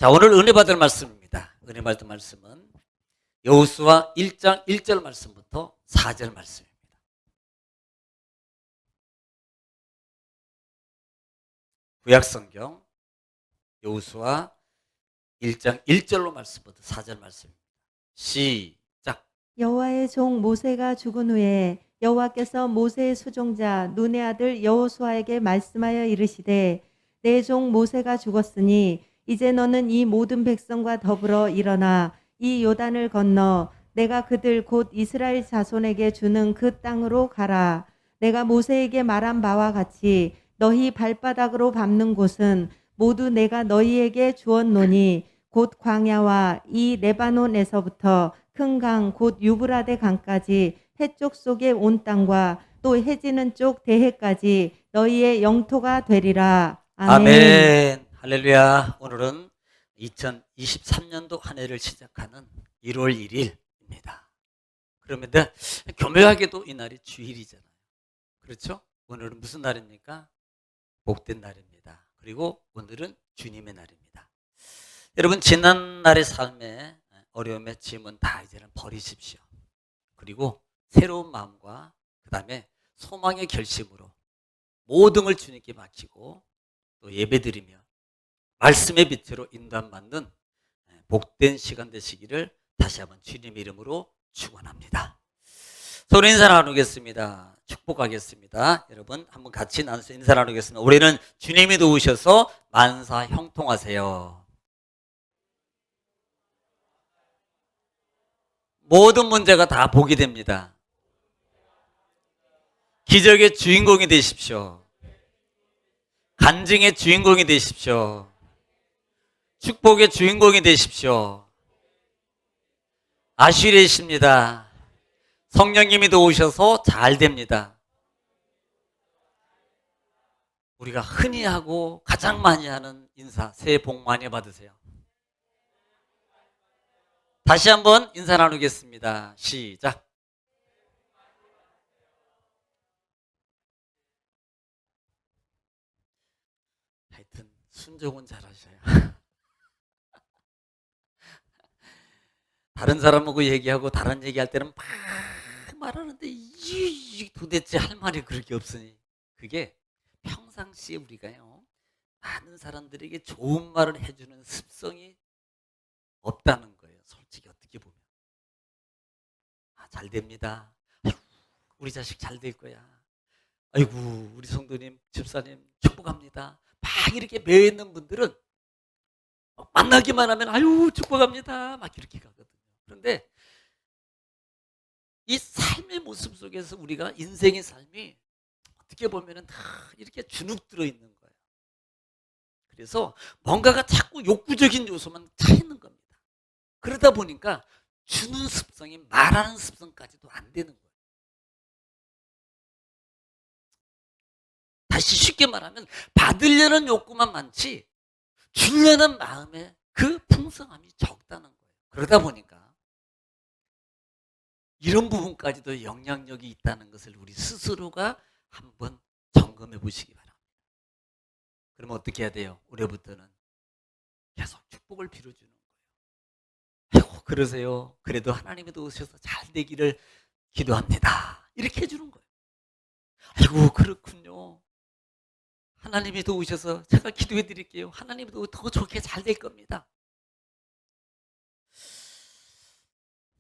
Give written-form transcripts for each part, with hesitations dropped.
자, 오늘 은혜 받을 말씀입니다. 은혜 받을 말씀은 여호수아 1장 1절 말씀부터 4절 말씀입니다. 구약성경 여호수아 1장 1절로 말씀부터 4절 말씀입니다. 시작. 여호와의 종 모세가 죽은 후에 여호와께서 모세의 수종자 눈의 아들 여호수아에게 말씀하여 이르시되 내 종 모세가 죽었으니 이제 너는 이 모든 백성과 더불어 일어나 이 요단을 건너 내가 그들 곧 이스라엘 자손에게 주는 그 땅으로 가라. 내가 모세에게 말한 바와 같이 너희 발바닥으로 밟는 곳은 모두 내가 너희에게 주었노니 곧 광야와 이 레바논에서부터 큰 강 곧 유브라데 강까지 해쪽 속의 온 땅과 또 해지는 쪽 대해까지 너희의 영토가 되리라. 아멘. 아멘. 할렐루야. 오늘은 2023년도 한 해를 시작하는 1월 1일입니다. 그런데 교묘하게도 이 날이 주일이잖아요. 그렇죠? 오늘은 무슨 날입니까? 복된 날입니다. 그리고 오늘은 주님의 날입니다. 여러분, 지난날의 삶에 어려움의 짐은 다 이제는 버리십시오. 그리고 새로운 마음과 그 다음에 소망의 결심으로 모든 걸 주님께 맡기고 또 예배드리며 말씀의 빛으로 인도받는 복된 시간 되시기를 다시 한번 주님의 이름으로 축원합니다. 서로 인사 나누겠습니다. 축복하겠습니다. 여러분 한번 같이 나눠서 인사 나누겠습니다. 올해는 주님이 도우셔서 만사 형통하세요. 모든 문제가 다 복이 됩니다. 기적의 주인공이 되십시오. 간증의 주인공이 되십시오. 축복의 주인공이 되십시오. 아슈리십니다. 성령님이 도우셔서 잘 됩니다. 우리가 흔히 하고 가장 많이 하는 인사, 새해 복 많이 받으세요. 다시 한번 인사 나누겠습니다. 시작. 하여튼 순종은 잘하셔요. 다른 사람하고 얘기하고 다른 얘기할 때는 막 말하는데 도대체 할 말이 그렇게 없으니 그게 평상시에 우리가요 많은 사람들에게 좋은 말을 해주는 습성이 없다는 거예요. 솔직히 어떻게 보면 잘 됩니다. 아이고, 우리 자식 잘 될 거야. 아이고, 우리 성도님 집사님 축복합니다. 막 이렇게 매여 있는 분들은 만나기만 하면 아유 축복합니다 막 이렇게 가거든요. 그런데 이 삶의 모습 속에서 우리가 인생의 삶이 어떻게 보면 다 이렇게 주눅 들어 있는 거예요. 그래서 뭔가가 자꾸 욕구적인 요소만 차 있는 겁니다. 그러다 보니까 주는 습성이 말하는 습성까지도 안 되는 거예요. 다시 쉽게 말하면 받으려는 욕구만 많지 주려는 마음의 그 풍성함이 적다는 거예요. 그러다 보니까 이런 부분까지도 영향력이 있다는 것을 우리 스스로가 한번 점검해 보시기 바랍니다. 그러면 어떻게 해야 돼요? 올해부터는 계속 축복을 빌어주는 거예요. 아이고, 그러세요. 그래도 하나님이 도우셔서 잘 되기를 기도합니다. 이렇게 해주는 거예요. 아이고, 그렇군요. 하나님이 도우셔서 제가 기도해 드릴게요. 하나님이 더 좋게 잘 될 겁니다.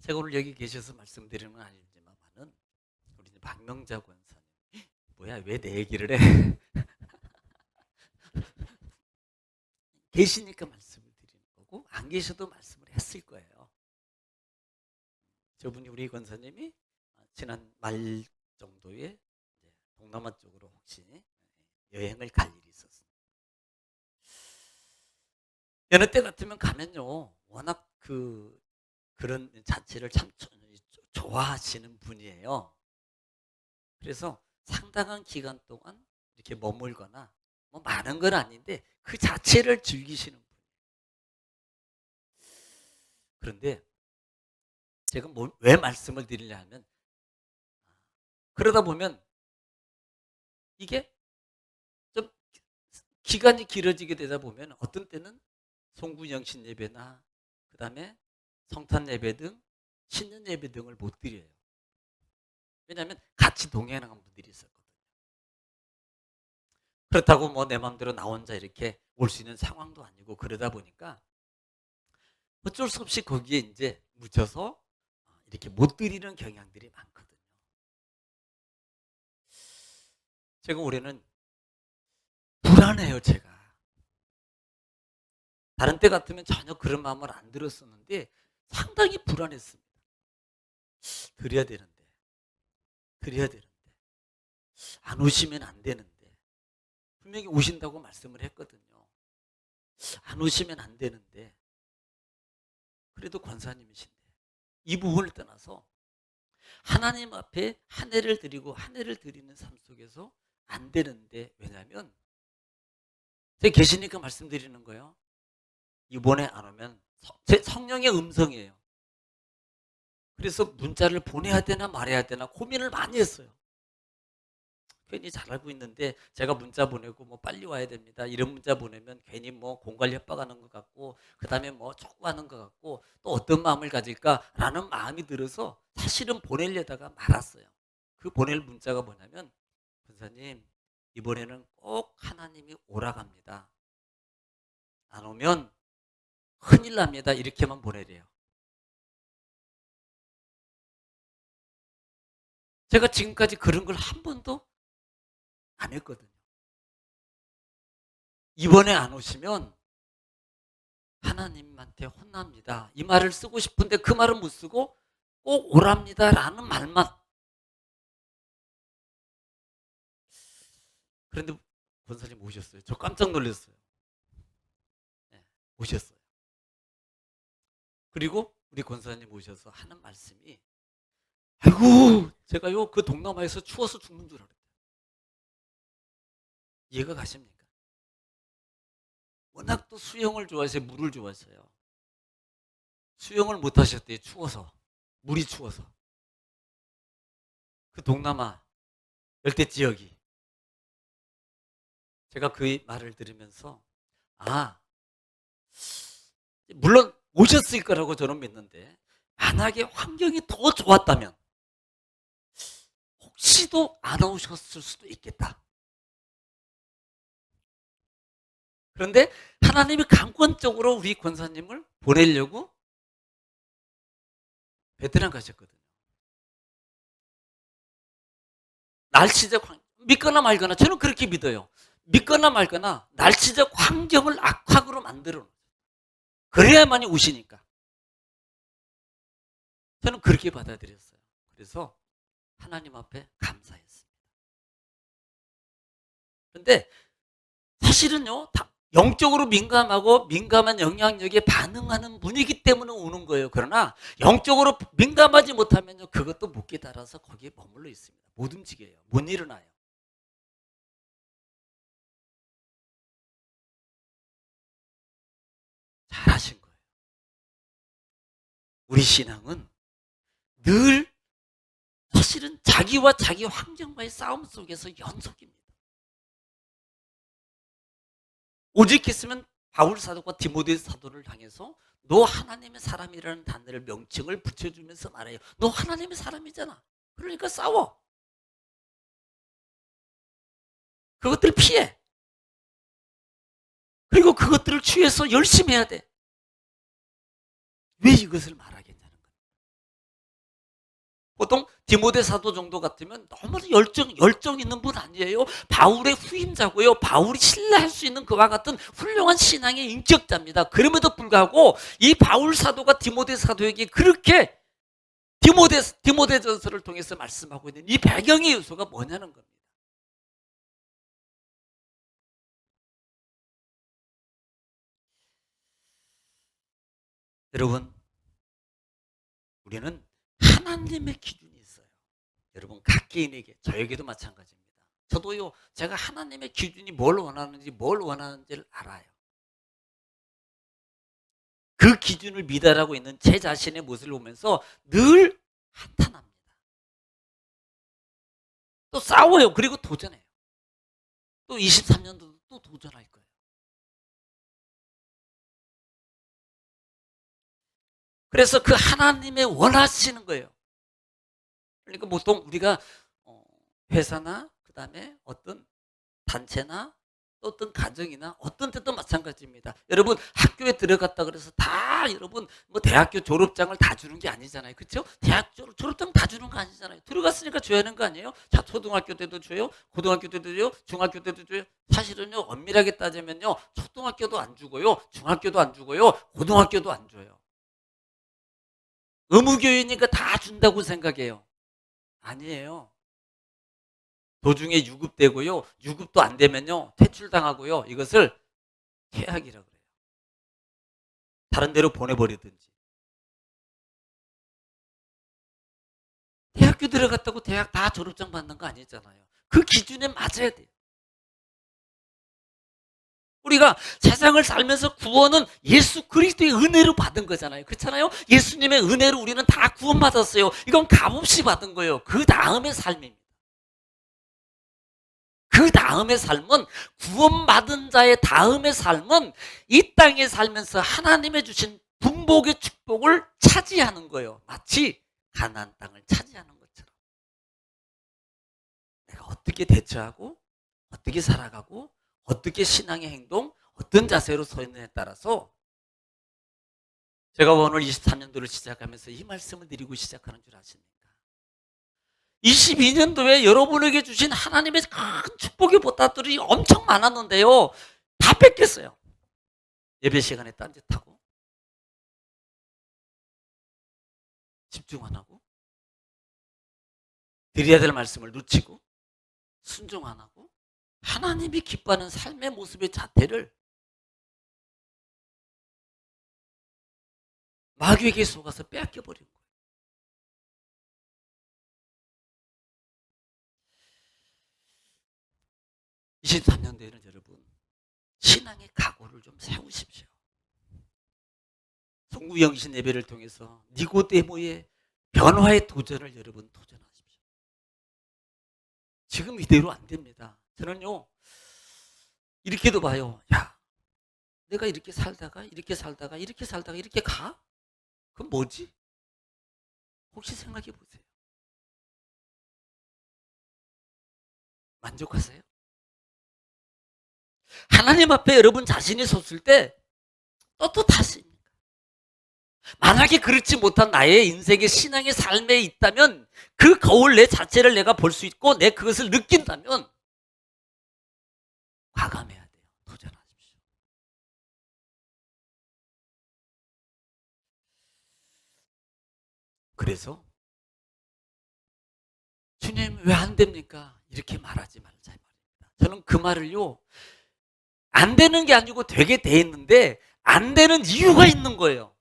제가 오늘 여기 계셔서 말씀드리는 건 아니지만은 우리 박명자 권사님, 뭐야 왜 내 얘기를 해? 계시니까 말씀을 드리는 거고 안 계셔도 말씀을 했을 거예요. 저분이 우리 권사님이 지난 말 정도에 동남아 쪽으로 혹시 여행을 갈 일이 있었습니다. 여느 때 같으면 가면요 워낙 그런 자체를 참 좋아하시는 분이에요. 그래서 상당한 기간 동안 이렇게 머물거나 뭐 많은 건 아닌데 그 자체를 즐기시는 분이에요. 그런데 제가 왜 말씀을 드리려 하면 그러다 보면 이게 좀 기간이 길어지게 되다 보면 어떤 때는 송구영신 예배나 그 다음에 성탄 예배 등 신년 예배 등을 못 드려요. 왜냐하면 같이 동행하는 분들이 있었거든요. 그렇다고 뭐 내 마음대로 나 혼자 이렇게 올 수 있는 상황도 아니고 그러다 보니까 어쩔 수 없이 거기에 이제 묻혀서 이렇게 못 드리는 경향들이 많거든요. 제가 올해는 불안해요, 제가. 다른 때 같으면 전혀 그런 마음을 안 들었었는데 상당히 불안했습니다. 드려야 되는데, 드려야 되는데, 안 오시면 안 되는데, 분명히 오신다고 말씀을 했거든요. 안 오시면 안 되는데, 그래도 권사님이신데, 이 부분을 떠나서 하나님 앞에 한 해를 드리고 한 해를 드리는 삶 속에서 안 되는데, 왜냐하면 제가 계시니까 말씀드리는 거예요. 이번에 안 오면 제 성령의 음성이에요. 그래서 문자를 보내야 되나 말아야 되나 고민을 많이 했어요. 괜히 잘 알고 있는데 제가 문자 보내고 뭐 빨리 와야 됩니다. 이런 문자 보내면 괜히 뭐 공갈 협박하는 것 같고 그 다음에 뭐 촉구하는 것 같고 또 어떤 마음을 가질까라는 마음이 들어서 사실은 보내려다가 말았어요. 그 보낼 문자가 뭐냐면 권사님 이번에는 꼭 하나님이 오라 갑니다. 안 오면 큰일 납니다. 이렇게만 보내래요. 제가 지금까지 그런 걸 한 번도 안 했거든요. 이번에 안 오시면 하나님한테 혼납니다. 이 말을 쓰고 싶은데 그 말은 못 쓰고 꼭 오랍니다 라는 말만. 그런데 권사님 오셨어요. 저 깜짝 놀랐어요. 네, 오셨어요. 그리고 우리 권사님 오셔서 하는 말씀이 아이고 제가요 그 동남아에서 추워서 죽는 줄 알았어요. 이해가 가십니까? 워낙 또 수영을 좋아하세요. 물을 좋아하세요. 수영을 못 하셨대요. 추워서. 물이 추워서. 그 동남아 열대 지역이. 제가 그 말을 들으면서 아 물론 오셨을 거라고 저는 믿는데 만약에 환경이 더 좋았다면 혹시도 안 오셨을 수도 있겠다. 그런데 하나님이 강권적으로 우리 권사님을 보내려고 베트남 가셨거든요. 날씨적 믿거나 말거나 저는 그렇게 믿어요. 믿거나 말거나 날씨적 환경을 악화로 만들어 놓아요. 그래야만이 오시니까. 저는 그렇게 받아들였어요. 그래서 하나님 앞에 감사했습니다. 그런데 사실은요, 영적으로 민감하고 민감한 영향력에 반응하는 분이기 때문에 오는 거예요. 그러나 영적으로 민감하지 못하면요, 그것도 못 깨달아서 거기에 머물러 있습니다. 못 움직여요. 못 일어나요. 잘하신 거예요. 우리 신앙은 늘 사실은 자기와 자기 환경과의 싸움 속에서 연속입니다. 오직했으면 바울 사도가 디모데 사도를 당해서 너 하나님의 사람이라는 단어를 명칭을 붙여주면서 말해요. 너 하나님의 사람이잖아. 그러니까 싸워. 그것들 피해. 그리고 그것들을 취해서 열심히 해야 돼. 왜 이것을 말하겠냐는 거예요. 보통 디모데 사도 정도 같으면 너무나 열정 있는 분 아니에요. 바울의 후임자고요. 바울이 신뢰할 수 있는 그와 같은 훌륭한 신앙의 인격자입니다. 그럼에도 불구하고 이 바울 사도가 디모데 사도에게 그렇게 디모데전서를 통해서 말씀하고 있는 이 배경의 요소가 뭐냐는 겁니다. 여러분, 우리는 하나님의 기준이 있어요. 여러분, 각 개인에게, 저에게도 마찬가지입니다. 저도요, 제가 하나님의 기준이 뭘 원하는지를 알아요. 그 기준을 미달하고 있는 제 자신의 모습을 보면서 늘 한탄합니다. 또 싸워요. 그리고 도전해요. 또 23년도도 또 도전할 거예요. 그래서 그 하나님의 원하시는 거예요. 그러니까 보통 우리가 회사나 그다음에 어떤 단체나 또 어떤 가정이나 어떤 데도 마찬가지입니다. 여러분 학교에 들어갔다 그래서 다 여러분 뭐 대학교 졸업장을 다 주는 게 아니잖아요. 그렇죠? 대학 졸업장 다 주는 거 아니잖아요. 들어갔으니까 줘야 하는 거 아니에요? 자, 초등학교 때도 줘요. 고등학교 때도 줘요. 중학교 때도 줘요. 사실은요, 엄밀하게 따지면요, 초등학교도 안 주고요. 중학교도 안 주고요. 고등학교도 안 줘요. 의무교육이니까 다 준다고 생각해요. 아니에요. 도중에 유급되고요. 유급도 안 되면요. 퇴출당하고요. 이것을 퇴학이라고 그래요. 다른 데로 보내버리든지. 대학교 들어갔다고 대학 다 졸업장 받는 거 아니잖아요. 그 기준에 맞아야 돼요. 우리가 세상을 살면서 구원은 예수 그리스도의 은혜로 받은 거잖아요. 그렇잖아요? 예수님의 은혜로 우리는 다 구원받았어요. 이건 값없이 받은 거예요. 그 다음의 삶입니다. 그 다음의 삶은 구원받은 자의 다음의 삶은 이 땅에 살면서 하나님의 주신 분복의 축복을 차지하는 거예요. 마치 가나안 땅을 차지하는 것처럼. 내가 어떻게 대처하고 어떻게 살아가고 어떻게 신앙의 행동 어떤 자세로 서 있느냐에 따라서 제가 오늘 23년도를 시작하면서 이 말씀을 드리고 시작하는 줄 아십니까? 22년도에 여러분에게 주신 하나님의 큰 축복의 보따들이 엄청 많았는데요. 다 뺏겼어요. 예배 시간에 딴짓하고 집중 안 하고 드려야 될 말씀을 놓치고 순종 안 하고 하나님이 기뻐하는 삶의 모습의 자태를 마귀에게 속아서 빼앗겨버린 거예요. 23년도에는 여러분 신앙의 각오를 좀 세우십시오. 송구영신 예배를 통해서 니고데모의 변화의 도전을 여러분 도전하십시오. 지금 이대로 안 됩니다. 저는요 이렇게도 봐요. 야, 내가 이렇게 살다가 이렇게 살다가 이렇게 살다가 이렇게 가? 그건 뭐지? 혹시 생각해 보세요. 만족하세요? 하나님 앞에 여러분 자신이 섰을 때 떳떳하십니까? 만약에 그렇지 못한 나의 인생의 신앙의 삶에 있다면 그 거울 내 자체를 내가 볼 수 있고 내 그것을 느낀다면 과감해야 돼요. 도전하십시오. 그래서 주님 왜 안 됩니까? 이렇게 말하지 말자 말입니다. 저는 그 말을요 안 되는 게 아니고 되게 돼 있는데 안 되는 이유가 있는 거예요.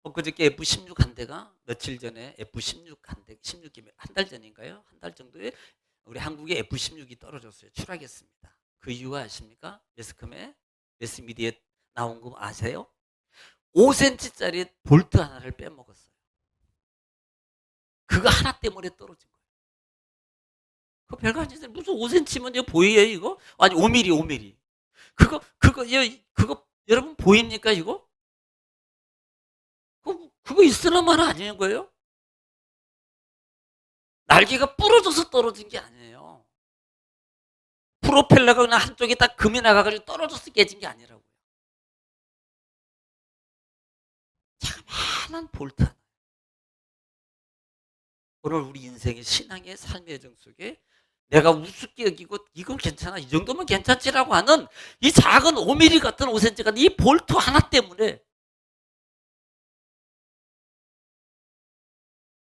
엊그저께 F16 한 대가 며칠 전에 F16 한 대, 16기 한 달 전인가요? 한 달 정도에 우리 한국에 F16이 떨어졌어요. 추락했습니다. 그 이유가 아십니까? 매스컴에 매스미디어에 나온 거 아세요? 5cm짜리 볼트 하나를 빼먹었어요. 그거 하나 때문에 떨어진 거예요. 그거 별거 아니잖아요. 무슨 5cm면 이거 보여요 이거? 아니 5mm 5mm. 그거 여러분 보입니까 이거? 그거 있으나 마나 아닌 거예요? 날개가 부러져서 떨어진 게 아니에요. 프로펠러가 그냥 한쪽에 딱 금이 나가가지고 떨어져서 깨진 게 아니라고요. 자그마한 볼트 하나. 오늘 우리 인생의 신앙의 삶의 여정 속에 내가 우습게 여기고 이건 괜찮아 이 정도면 괜찮지라고 하는 이 작은 5mm 같은 5cm 같은 이 볼트 하나 때문에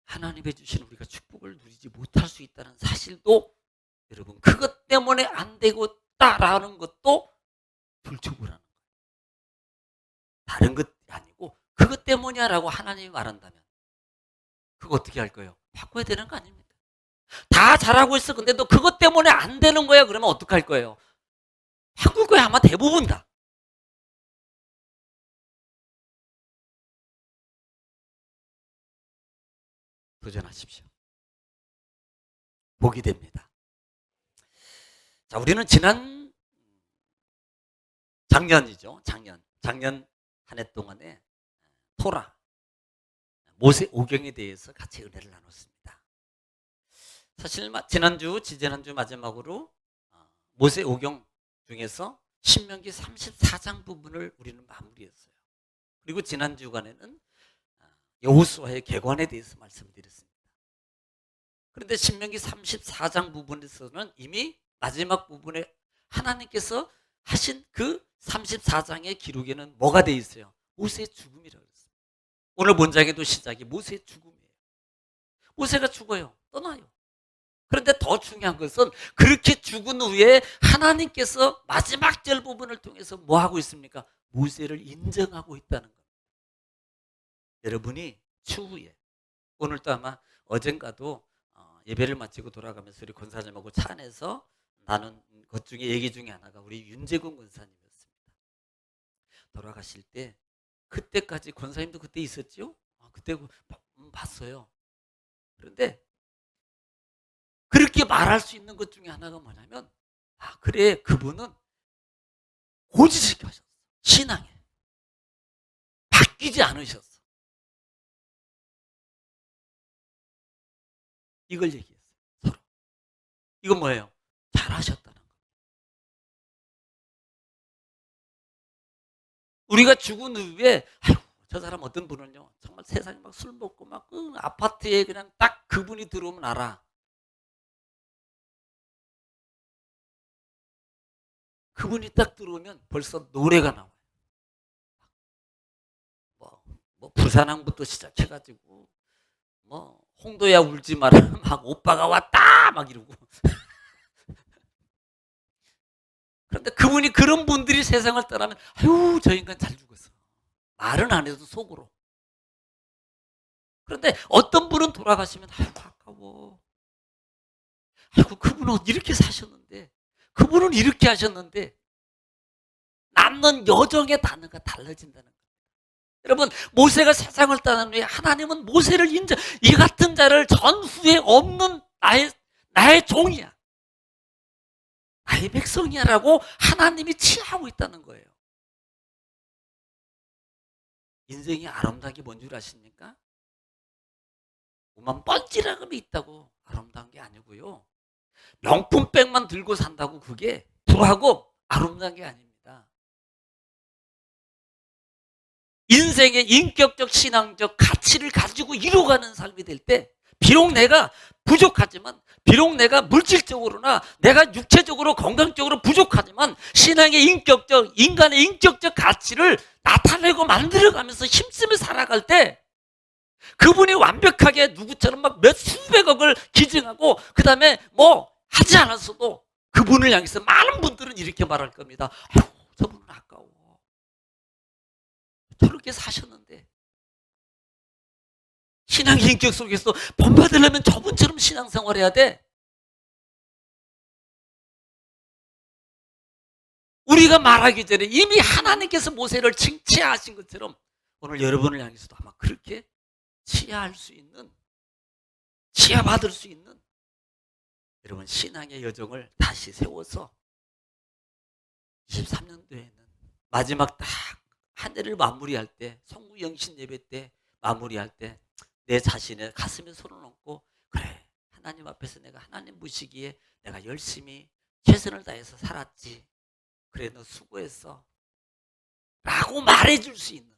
하나님의 주신 우리가 축복을 누리지 못할 수 있다는 사실도 여러분 그것 때문에 안 되고 있다라는 것도 불축을 하는 거예요. 다른 것이 아니고 그것 때문이야라고 하나님이 말한다면 그거 어떻게 할 거예요? 바꿔야 되는 거 아닙니까? 다 잘하고 있어. 근데 너 그것 때문에 안 되는 거야. 그러면 어떡할 거예요? 바꿀 거야. 아마 대부분 다. 도전하십시오. 복이 됩니다. 자, 우리는 작년이죠. 작년 한 해 동안에 토라 모세 오경에 대해서 같이 은혜를 나눴습니다. 사실 지난주 마지막으로 모세 오경 중에서 신명기 34장 부분을 우리는 마무리했어요. 그리고 지난 주간에는 여호수아의 계관에 대해서 말씀을 드렸습니다. 그런데 신명기 34장 부분에서는 이미 마지막 부분에 하나님께서 하신 그 34장의 기록에는 뭐가 되어 있어요? 모세의 죽음이라고 했어요. 오늘 본장에도 시작이 모세의 죽음이에요. 모세가 죽어요. 떠나요. 그런데 더 중요한 것은 그렇게 죽은 후에 하나님께서 마지막 절 부분을 통해서 뭐 하고 있습니까? 모세를 인정하고 있다는 겁니다. 여러분이 추후에 오늘도 아마 어젠가도 예배를 마치고 돌아가면서 우리 권사님하고 차 안에서 나눈 것 중에 얘기 중에 하나가 우리 윤재근 권사님이었습니다. 돌아가실 때 그때까지 권사님도 그때 있었죠? 그때 봤어요. 그런데 그렇게 말할 수 있는 것 중에 하나가 뭐냐면 그래 그분은 고지식이 하셨어. 신앙에 바뀌지 않으셨어. 이걸 얘기했어요. 서로. 이건 뭐예요? 잘하셨다는 거. 우리가 죽은 후에 저 사람 어떤 분은요 정말 세상에 막 술 먹고 막 아파트에 그냥 딱 그분이 들어오면 알아. 그분이 딱 들어오면 벌써 노래가 나와요. 뭐 부산항부터 시작해가지고 뭐 홍도야 울지 마라 막 오빠가 왔다 막 이러고. 그런데 그분이 그런 분들이 세상을 떠나면 아유 저 인간 잘 죽었어. 말은 안 해도 속으로. 그런데 어떤 분은 돌아가시면 아유 아까워. 아이고 그분은 이렇게 사셨는데 그분은 이렇게 하셨는데 남는 여정의 단어가 달라진다는 거예요. 여러분 모세가 세상을 떠난 후에 하나님은 모세를 인정, 이 같은 자를 전후에 없는 나의 종이야, 나의 백성이야라고 하나님이 칭하고 있다는 거예요. 인생이 아름다운 게 뭔 줄 아십니까? 뭐만 뻔질함이 있다고 아름다운 게 아니고요, 명품백만 들고 산다고 그게 불하고 아름다운 게 아닙니다. 인생의 인격적 신앙적 가치를 가지고 이루어가는 삶이 될 때 비록 내가 부족하지만, 비록 내가 물질적으로나 내가 육체적으로 건강적으로 부족하지만 신앙의 인격적, 인간의 인격적 가치를 나타내고 만들어가면서 힘쓰며 살아갈 때 그분이 완벽하게 누구처럼 막 몇 수백억을 기증하고 그 다음에 뭐 하지 않았어도 그분을 향해서 많은 분들은 이렇게 말할 겁니다. 아유, 저분은 아까워. 저렇게 사셨는데. 신앙의 인격 속에서 본받으려면 저분처럼 신앙생활 해야 돼. 우리가 말하기 전에 이미 하나님께서 모세를 칭찬하신 것처럼 오늘 여러분을 향해서도 아마 그렇게 치하할 수 있는, 치하받을 수 있는 여러분 신앙의 여정을 다시 세워서 23년도에는 마지막 딱 한 해를 마무리할 때, 성부 영신 예배 때 마무리할 때 내 자신의 가슴에 손을 얹고 그래 하나님 앞에서 내가 하나님 보시기에 내가 열심히 최선을 다해서 살았지, 그래 너 수고했어 라고 말해줄 수 있는,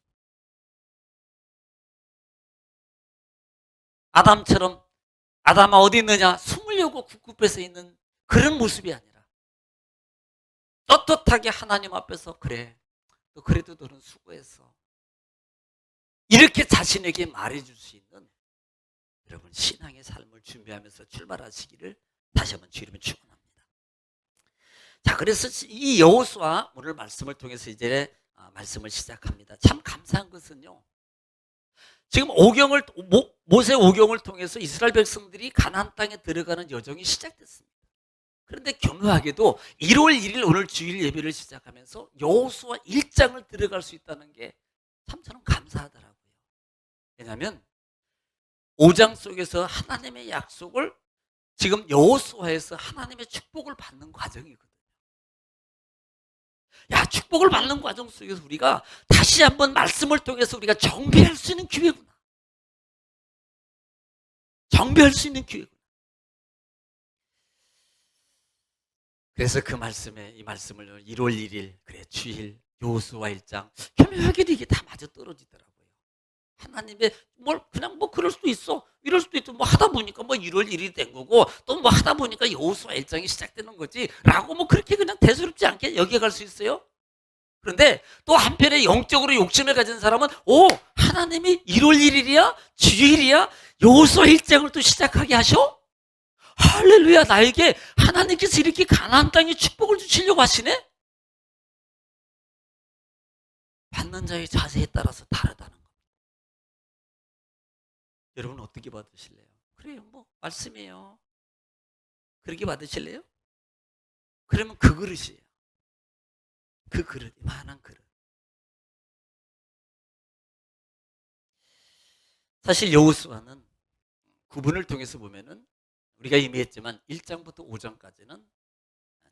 아담처럼 아담아 어디 있느냐 숨으려고 국급해서 있는 그런 모습이 아니라 떳떳하게 하나님 앞에서 그래 너 그래도 너는 수고했어 이렇게 자신에게 말해줄 수 있는 여러분 신앙의 삶을 준비하면서 출발하시기를 다시 한번 주님을 축원합니다. 자, 그래서 이 여호수아 오늘 말씀을 통해서 이제 말씀을 시작합니다. 참 감사한 것은요, 지금 모세 오경을 통해서 이스라엘 백성들이 가나안 땅에 들어가는 여정이 시작됐습니다. 그런데 교묘하게도 1월 1일 오늘 주일 예배를 시작하면서 여호수아 1장을 들어갈 수 있다는 게 참 저는 감사하더라고요. 왜냐하면 5장 속에서 하나님의 약속을 지금 여호수아에서 하나님의 축복을 받는 과정이거든요. 야, 축복을 받는 과정 속에서 우리가 다시 한번 말씀을 통해서 우리가 정비할 수 있는 기회구나. 정비할 수 있는 기회구나. 그래서 그 말씀에 이 말씀을 1월 1일 그래 주일 여호수아 1장 교묘하게도 이게 다 맞아 떨어지더라고요. 하나님의 뭘 그냥 뭐 그럴 수도 있어. 이럴 수도 있고 뭐 하다 보니까 뭐 1월 1일이 된 거고 또 뭐 하다 보니까 여호수아 1장이 시작되는 거지 라고 뭐 그렇게 그냥 대수롭지 않게 여겨갈 수 있어요. 그런데 또 한편에 영적으로 욕심을 가진 사람은 하나님이 1월 1일이야? 주일이야? 여호수아 1장을 또 시작하게 하셔? 할렐루야, 나에게 하나님께서 이렇게 가나안 땅에 축복을 주시려고 하시네? 받는 자의 자세에 따라서 다르다는 겁니다. 여러분 어떻게 받으실래요? 그래요, 뭐 말씀이에요. 그렇게 받으실래요? 그러면 그 그릇이에요. 그 그릇, 이만한 그릇. 사실 여호수아는 구분을 통해서 보면은 우리가 이미 했지만 1장부터 5장까지는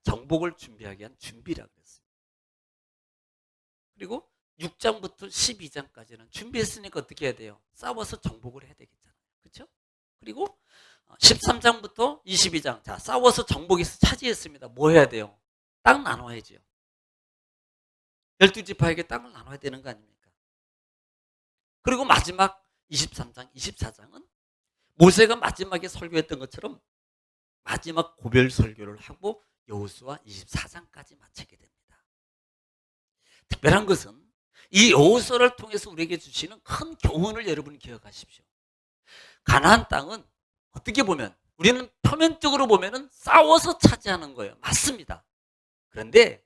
정복을 준비하기 위한 준비라 그랬어요. 그리고 6장부터 12장까지는 준비했으니까 어떻게 해야 돼요? 싸워서 정복을 해야 되겠잖아요. 그렇죠? 그리고 13장부터 22장, 자, 싸워서 정복해서 차지했습니다. 뭐 해야 돼요? 땅 나눠야죠. 12지파에게 땅을 나눠야 되는 거 아닙니까? 그리고 마지막 23장, 24장은 모세가 마지막에 설교했던 것처럼 마지막 고별 설교를 하고 여호수아 24장까지 마치게 됩니다. 특별한 것은 이 여호수아를 통해서 우리에게 주시는 큰 교훈을 여러분 기억하십시오. 가나안 땅은 어떻게 보면 우리는 표면적으로 보면은 싸워서 차지하는 거예요. 맞습니다. 그런데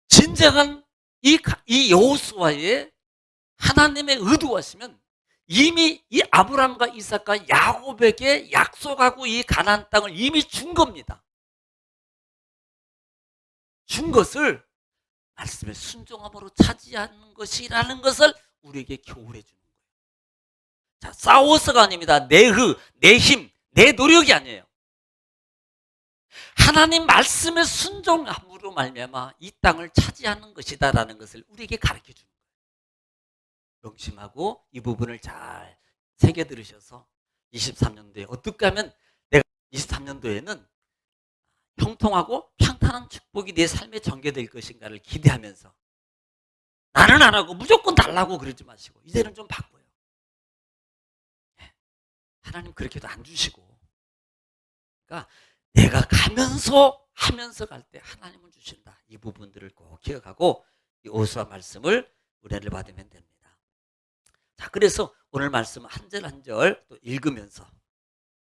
진정한 이 여호수아의 하나님의 의도하시면 이미 이 아브라함과 이삭과 야곱에게 약속하고 이 가나안 땅을 이미 준 겁니다. 준 것을 말씀에 순종함으로 차지하는 것이라는 것을 우리에게 교훈해 주는 거예요. 자, 싸워서가 아닙니다. 내 힘, 내 노력이 아니에요. 하나님 말씀에 순종함으로 말미암아 이 땅을 차지하는 것이다라는 것을 우리에게 가르쳐 주는 거예요. 명심하고 이 부분을 잘 새겨 들으셔서 23년도에 어떻게 하면 내가 23년도에는 형통하고 평탄한 축복이 내 삶에 전개될 것인가를 기대하면서 나는 안 하고 무조건 달라고 그러지 마시고 이제는 좀 바꿔요. 하나님 그렇게도 안 주시고, 그러니까 내가 가면서 하면서 갈 때 하나님은 주신다. 이 부분들을 꼭 기억하고 이 여호수아 말씀을 은혜를 받으면 됩니다. 자, 그래서 오늘 말씀 한 절 한 절 또 읽으면서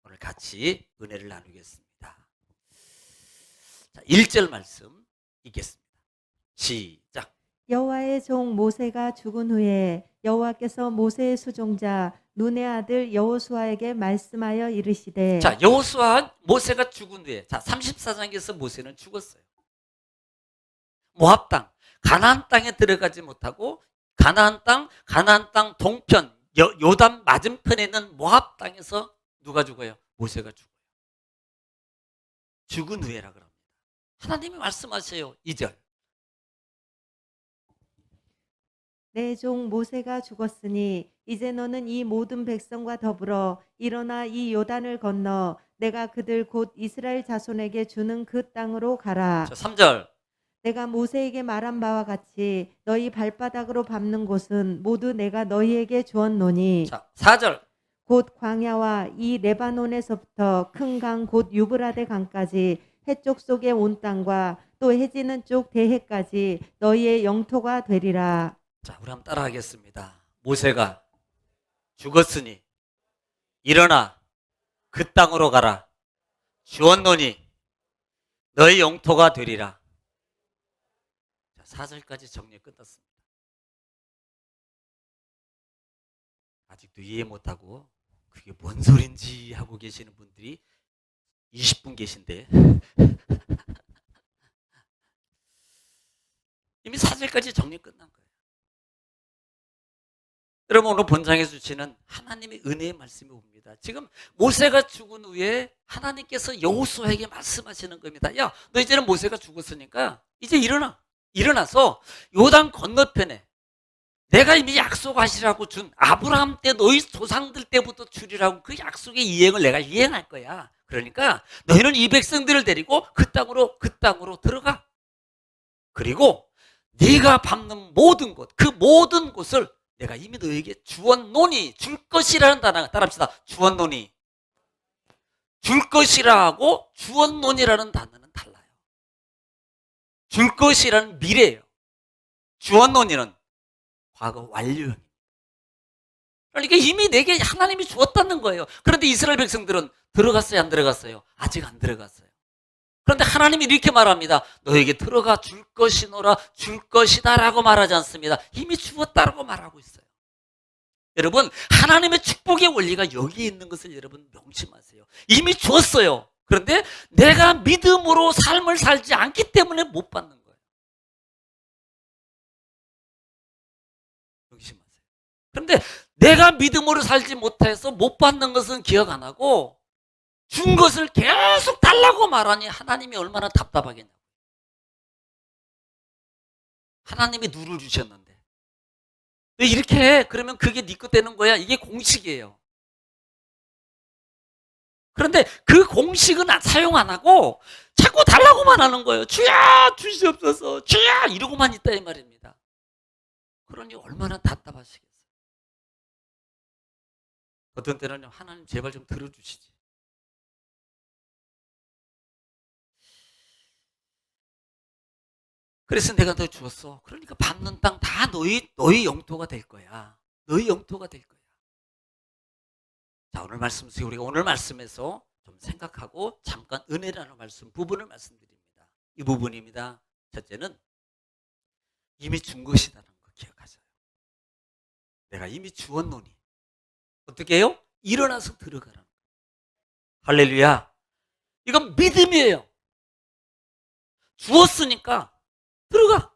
오늘 같이 은혜를 나누겠습니다. 자, 1절 말씀 읽겠습니다. 시작. 여호와의 종 모세가 죽은 후에 여호와께서 모세의 수종자 눈의 아들 여호수아에게 말씀하여 이르시되. 자, 여호수아 모세가 죽은 후에, 자, 34장에서 모세는 죽었어요. 모압 땅, 가나안 땅에 들어가지 못하고 가나안 땅 동편 요단 맞은편에 있는 모압 땅에서 누가 죽어요? 모세가 죽어요. 죽은 후에라 그럽니다. 하나님이 말씀하세요. 2절. 내 종 모세가 죽었으니 이제 너는 이 모든 백성과 더불어 일어나 이 요단을 건너 내가 그들 곧 이스라엘 자손에게 주는 그 땅으로 가라. 자, 3절. 내가 모세에게 말한 바와 같이 너희 발바닥으로 밟는 곳은 모두 내가 너희에게 주었노니. 자, 4절. 곧 광야와 이 레바논에서부터 큰 강 곧 유브라데 강까지 해쪽 속의 온 땅과 또 해지는 쪽 대해까지 너희의 영토가 되리라. 자, 우리 한번 따라하겠습니다. 모세가 죽었으니 일어나 그 땅으로 가라. 주었노니 너희 영토가 되리라. 자, 4절까지 정리 끝났습니다. 아직도 이해 못하고 그게 뭔 소린지 하고 계시는 분들이 20분 계신데 이미 4절까지 정리 끝난 거예요. 여러분, 오늘 본장에 주시는 하나님의 은혜의 말씀이 옵니다. 지금 모세가 죽은 후에 하나님께서 여호수아에게 말씀하시는 겁니다. 야, 너 이제는 모세가 죽었으니까 이제 일어나서 요단 건너편에 내가 이미 약속하시라고 준 아브라함 때 너희 조상들 때부터 주리라고 그 약속의 이행을 내가 이행할 거야. 그러니까 너희는 이 백성들을 데리고 그 땅으로 들어가. 그리고 네가 밟는 모든 곳, 그 모든 곳을 내가 이미 너에게 주었노니, 줄 것이라는 단어가 따라합시다. 주었노니. 줄 것이라고 주었노니라는 단어는 달라요. 줄 것이라는 미래예요. 주었노니는 과거 완료형. 그러니까 이미 내게 하나님이 주었다는 거예요. 그런데 이스라엘 백성들은 들어갔어요, 안 들어갔어요? 아직 안 들어갔어요. 그런데 하나님이 이렇게 말합니다. 너에게 들어가 줄 것이노라, 줄 것이다 라고 말하지 않습니다. 이미 주었다라고 말하고 있어요. 여러분, 하나님의 축복의 원리가 여기에 있는 것을 여러분 명심하세요. 이미 주었어요. 그런데 내가 믿음으로 삶을 살지 않기 때문에 못 받는 거예요. 명심하세요. 그런데 내가 믿음으로 살지 못해서 못 받는 것은 기억 안 하고 준 것을 계속 달라고 말하니 하나님이 얼마나 답답하겠냐고. 하나님이 누를 주셨는데 왜 이렇게 해? 그러면 그게 네 것 되는 거야. 이게 공식이에요. 그런데 그 공식은 사용 안 하고 자꾸 달라고만 하는 거예요. 주야 주시옵소서, 주야 이러고만 있다 이 말입니다. 그러니 얼마나 답답하시겠어요. 어떤 때는 하나님 제발 좀 들어주시지. 그래서 내가 너 주었어. 그러니까 밟는 땅 다 너희 영토가 될 거야. 너희 영토가 될 거야. 자, 오늘 말씀 속에 우리가 오늘 말씀에서 좀 생각하고 잠깐 은혜라는 말씀 부분을 말씀드립니다. 이 부분입니다. 첫째는 이미 준 것이라는 거 기억하세요. 내가 이미 주었노니 어떻게 해요? 일어나서 들어가라는 거예요. 할렐루야. 이건 믿음이에요. 주었으니까 들어가.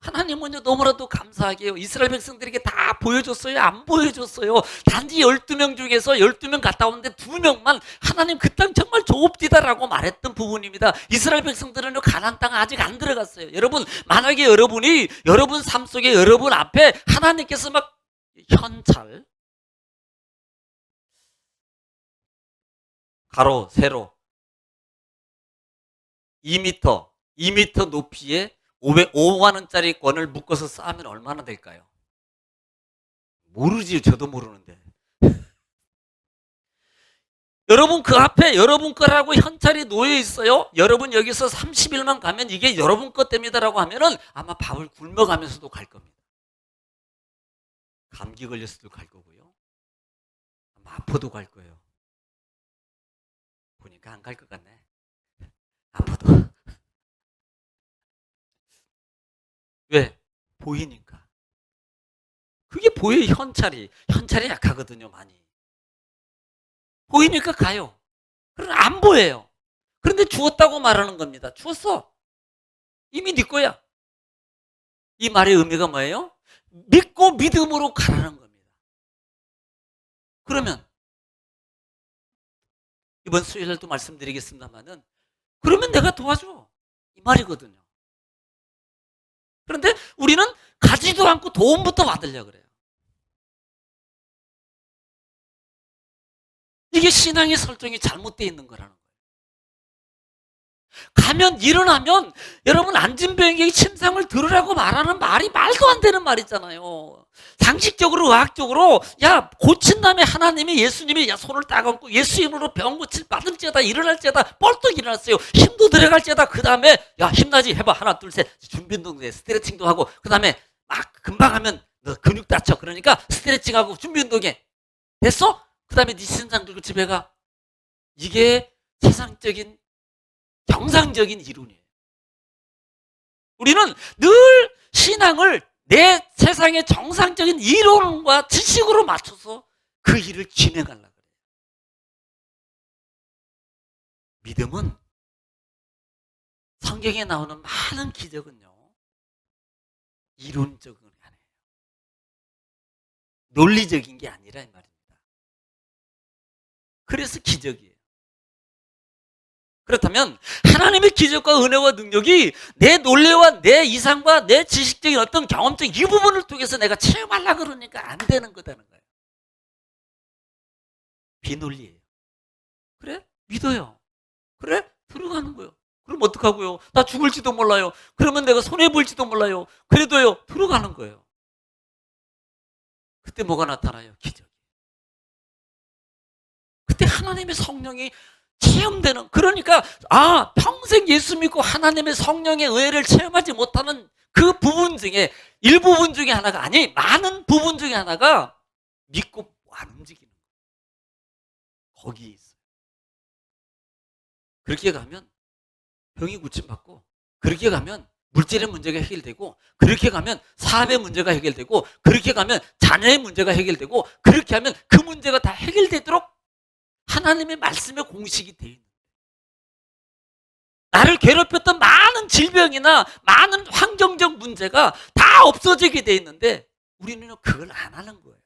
하나님은요 너무나도 감사하게 이스라엘 백성들에게 다 보여줬어요? 안 보여줬어요? 단지 12명 중에서 12명 갔다 오는데 2명만 하나님 그 땅 정말 좋읍디다라고 말했던 부분입니다. 이스라엘 백성들은 가나안 땅 아직 안 들어갔어요. 여러분, 만약에 여러분이 여러분 삶 속에 여러분 앞에 하나님께서 막 현찰 가로 세로 2m 높이에 5만 원짜리 권을 묶어서 쌓으면 얼마나 될까요? 모르지. 저도 모르는데. 여러분 그 앞에 여러분 거라고 현찰이 놓여 있어요. 여러분 여기서 30일만 가면 이게 여러분 것 됩니다라고 하면은 아마 밥을 굶어가면서도 갈 겁니다. 감기 걸렸을 때 갈 거고요. 아마 아파도 갈 거예요. 보니까 안 갈 것 같네. 아파도. 왜? 보이니까. 그게 보여요. 현찰이 약하거든요. 많이. 보이니까 가요. 그러나 안 보여요. 그런데 주었다고 말하는 겁니다. 주었어. 이미 네 거야. 이 말의 의미가 뭐예요? 믿고 믿음으로 가라는 겁니다. 그러면 이번 수요일에도 말씀드리겠습니다만은 그러면 내가 도와줘. 이 말이거든요. 그런데 우리는 가지도 않고 도움부터 받으려고 그래요. 이게 신앙의 설정이 잘못되어 있는 거라는 거예요. 가면 일어나면 여러분 안진병에게 침상을 들으라고 말하는 말이 말도 안 되는 말이잖아요. 상식적으로 의학적으로 야 고친 다음에 하나님이 예수님이 야 손을 딱 얹고 예수 이름으로 병 고칠 받을지어다 일어날지어다 뻘떡 일어났어요. 힘도 들어갈지어다. 그 다음에 야 힘나지 해봐 하나 둘 셋 준비 운동도 해 스트레칭도 하고 그 다음에 막 금방 하면 너 근육 다쳐. 그러니까 스트레칭하고 준비 운동해. 됐어? 그 다음에 네 신상 들고 집에 가. 이게 세상적인 정상적인 이론이에요. 우리는 늘 신앙을 내 세상의 정상적인 이론과 지식으로 맞춰서 그 일을 진행하려고 해요. 믿음은 성경에 나오는 많은 기적은요. 이론적인 게 아니에요. 논리적인 게 아니라 이 말입니다. 그래서 기적이에요. 그렇다면 하나님의 기적과 은혜와 능력이 내 논리와 내 이상과 내 지식적인 어떤 경험적 이 부분을 통해서 내가 체험하려고 그러니까 안 되는 거다는 거예요. 비논리예요. 그래? 믿어요. 그래? 들어가는 거예요. 그럼 어떡하고요? 나 죽을지도 몰라요. 그러면 내가 손해볼지도 몰라요. 그래도요, 들어가는 거예요. 그때 뭐가 나타나요? 기적. 그때 하나님의 성령이 체험되는, 그러니까 평생 예수 믿고 하나님의 성령의 은혜를 체험하지 못하는 그 부분 중에 일부분 중에 하나가 아니 많은 부분 중에 하나가 믿고 안 움직이는 거예요. 거기에 있어요. 그렇게 가면 병이 고침받고, 그렇게 가면 물질의 문제가 해결되고, 그렇게 가면 사업의 문제가 해결되고, 그렇게 가면 자녀의 문제가 해결되고, 그렇게 하면 그 문제가 다 해결되도록 하나님의 말씀의 공식이 되어 있는 거예요. 나를 괴롭혔던 많은 질병이나 많은 환경적 문제가 다 없어지게 되어 있는데 우리는 그걸 안 하는 거예요.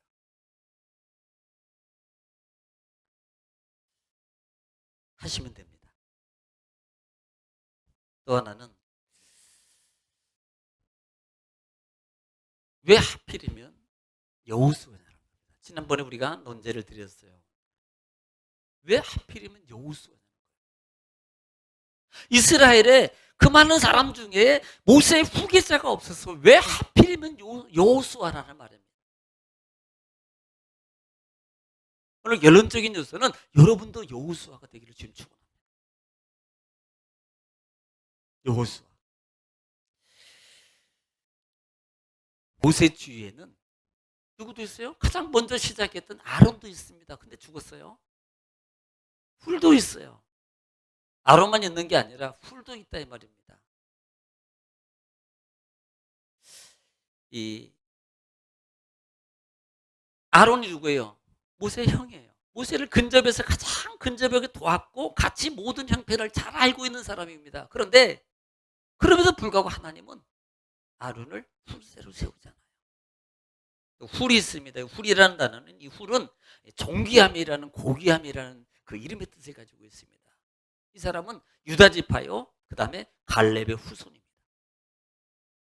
하시면 됩니다. 또 하나는 왜 하필이면 여호수아냐는 겁니다. 지난번에 우리가 논제를 드렸어요. 왜 하필이면 여호수아냐는 거예요. 이스라엘의 그 많은 사람 중에 모세의 후계자가 없어서 왜 하필이면 여호수아라는 말입니다. 오늘 결론적인 요소는 여러분도 여호수아가 되기를 지금 축원합니다. 여호수아. 모세 주위에는 누구도 있어요? 가장 먼저 시작했던 아론도 있습니다. 근데 죽었어요. 훌도 있어요. 아론만 있는 게 아니라 훌도 있다 이 말입니다. 이 아론이 누구예요? 모세의 형이에요. 모세를 근접해서 가장 근접하게 도왔고 같이 모든 형편을 잘 알고 있는 사람입니다. 그런데 그럼에도 불구하고 하나님은 아론을 훌세로 세우잖아요. 훌이 있습니다. 훌이라는 단어는, 이 훌은 존귀함이라는, 고귀함이라는 그 이름의 뜻을 가지고 있습니다. 이 사람은 유다 지파요. 그 다음에 갈렙의 후손입니다.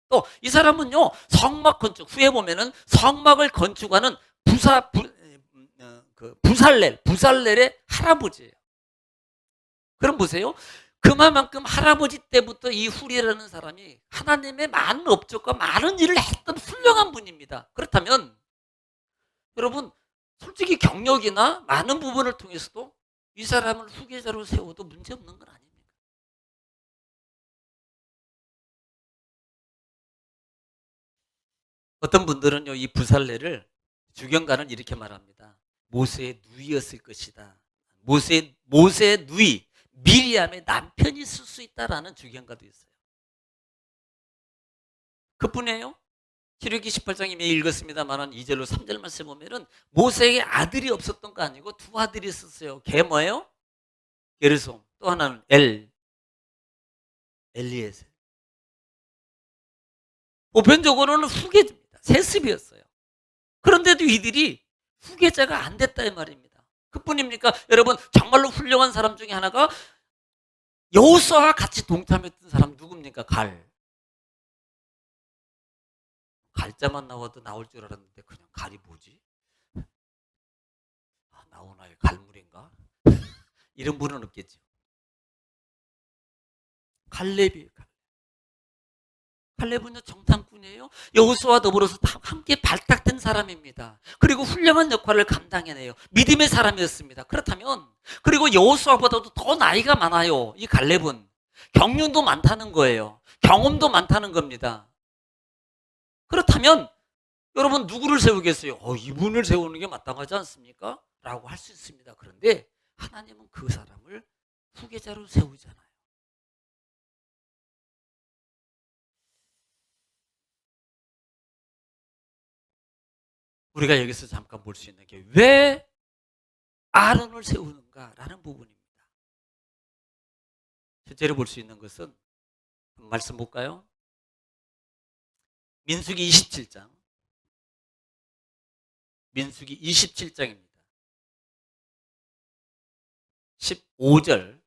또 이 사람은요, 성막 건축 후에 보면은 성막을 건축하는 부살렐의 할아버지예요. 그럼 보세요. 그만큼 할아버지 때부터 이 훌이라는 사람이 하나님의 많은 업적과 많은 일을 했던 훌륭한 분입니다. 그렇다면 여러분, 솔직히 경력이나 많은 부분을 통해서도 이 사람을 후계자로 세워도 문제없는 건 아닙니까? 어떤 분들은요, 이 부살레를, 주경가는 이렇게 말합니다. 모세의 누이였을 것이다. 모세의 누이, 미리암의 남편이 있을 수 있다라는 주경가도 있어요. 그뿐이에요? 출애굽기 18장 이미 읽었습니다만 2절로 3절 말씀 보면은 모세에게 아들이 없었던 거 아니고 두 아들이 있었어요. 걔 뭐예요? 게르솜. 또 하나는 엘리에셀. 보편적으로는 후계자입니다. 세습이었어요. 그런데도 이들이 후계자가 안 됐다 이 말입니다. 그뿐입니까? 여러분, 정말로 훌륭한 사람 중에 하나가 여호수아와 같이 동참했던 사람 누굽니까? 갈자만 나와도 나올 줄 알았는데 그냥 갈이 뭐지? 나오나요? 갈물인가? 이런 분은 없겠죠. 갈렙이에요. 갈렙은요, 정탐꾼이에요. 여호수아와 더불어서 함께 발탁된 사람입니다. 그리고 훌륭한 역할을 감당해내요. 믿음의 사람이었습니다. 그렇다면, 그리고 여호수아보다도 더 나이가 많아요. 이 갈렙은 경륜도 많다는 거예요. 경험도 많다는 겁니다. 그렇다면 여러분, 누구를 세우겠어요? 이분을 세우는 게 마땅하지 않습니까? 라고 할 수 있습니다. 그런데 하나님은 그 사람을 후계자로 세우잖아요. 우리가 여기서 잠깐 볼 수 있는 게 왜 아론을 세우는가라는 부분입니다. 실제로 볼 수 있는 것은 말씀 볼까요? 민수기 27장. 민수기 27장입니다. 15절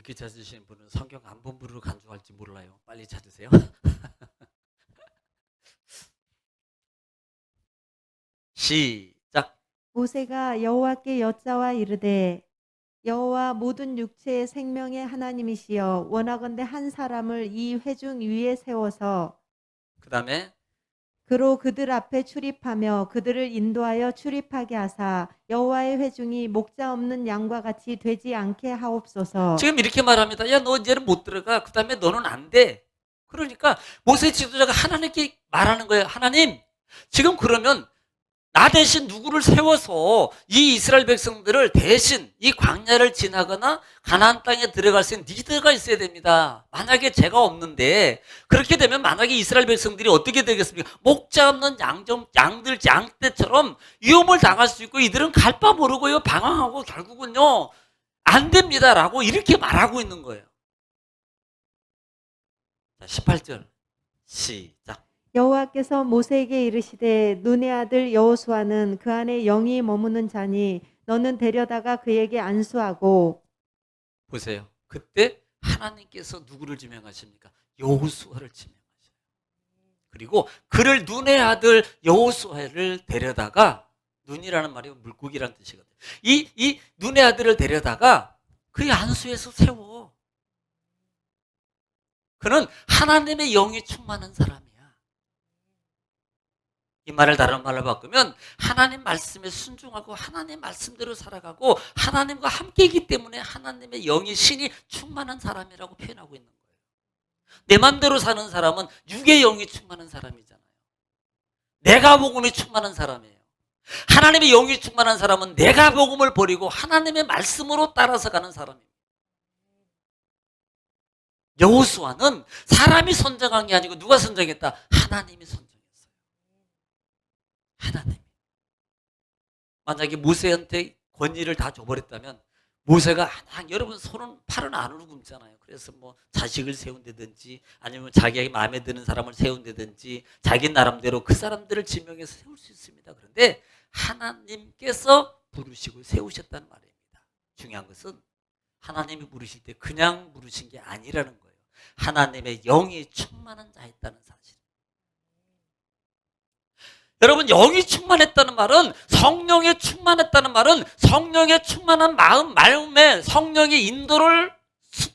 이렇게 찾으시는 분은 성경 한 본부로 간주할지 몰라요. 빨리 찾으세요. 시작. 모세가 여호와께 여짜와 이르되 여호와 모든 육체의 생명의 하나님이시여 원하건대 한 사람을 이 회중 위에 세워서 그 다음에 그로 그들 앞에 출입하며 그들을 인도하여 출입하게 하사 여호와의 회중이 목자 없는 양과 같이 되지 않게 하옵소서. 지금 이렇게 말합니다. 야, 너 이제는 못 들어가. 그 다음에 너는 안 돼. 그러니까 모세 지도자가 하나님께 말하는 거예요. 하나님, 지금 그러면 나 대신 누구를 세워서 이 이스라엘 백성들을 대신 이 광야를 지나거나 가나안 땅에 들어갈 수 있는 리더가 있어야 됩니다. 만약에 제가 없는데 그렇게 되면 만약에 이스라엘 백성들이 어떻게 되겠습니까? 목자 없는 양들 양떼처럼 위험을 당할 수 있고 이들은 갈 바 모르고요 방황하고 결국은요 안 됩니다라고 이렇게 말하고 있는 거예요. 자, 18절 시작. 여호와께서 모세에게 이르시되 눈의 아들 여호수아는 그 안에 영이 머무는 자니 너는 데려다가 그에게 안수하고. 보세요. 그때 하나님께서 누구를 지명하십니까? 여호수아를 지명하셔요. 그리고 그를 눈의 아들 여호수아를 데려다가, 눈이라는 말이 물고기라는 뜻이거든요. 이 눈의 아들을 데려다가 그의 안수에서 세워. 그는 하나님의 영이 충만한 사람이야. 이 말을 다른 말로 바꾸면 하나님 말씀에 순종하고 하나님 말씀대로 살아가고 하나님과 함께이기 때문에 하나님의 영이 신이 충만한 사람이라고 표현하고 있는 거예요. 내 맘대로 사는 사람은 육의 영이 충만한 사람이잖아요. 내가 복음이 충만한 사람이에요. 하나님의 영이 충만한 사람은 내가 복음을 버리고 하나님의 말씀으로 따라서 가는 사람입니다. 여호수아는 사람이 선정한 게 아니고 누가 선정했다? 하나님이 선정했어요. 하나님. 만약에 모세한테 권위를 다 줘버렸다면 모세가 여러분 손은 팔은 안으로 굶잖아요. 그래서 뭐 자식을 세운다든지 아니면 자기에게 마음에 드는 사람을 세운다든지 자기 나름대로 그 사람들을 지명해서 세울 수 있습니다. 그런데 하나님께서 부르시고 세우셨다는 말입니다. 중요한 것은 하나님이 부르실 때 그냥 부르신 게 아니라는 거예요. 하나님의 영이 충만한 자였다는 사실. 여러분, 영이 충만했다는 말은, 성령에 충만했다는 말은 성령의 충만한 마음에 성령의 인도를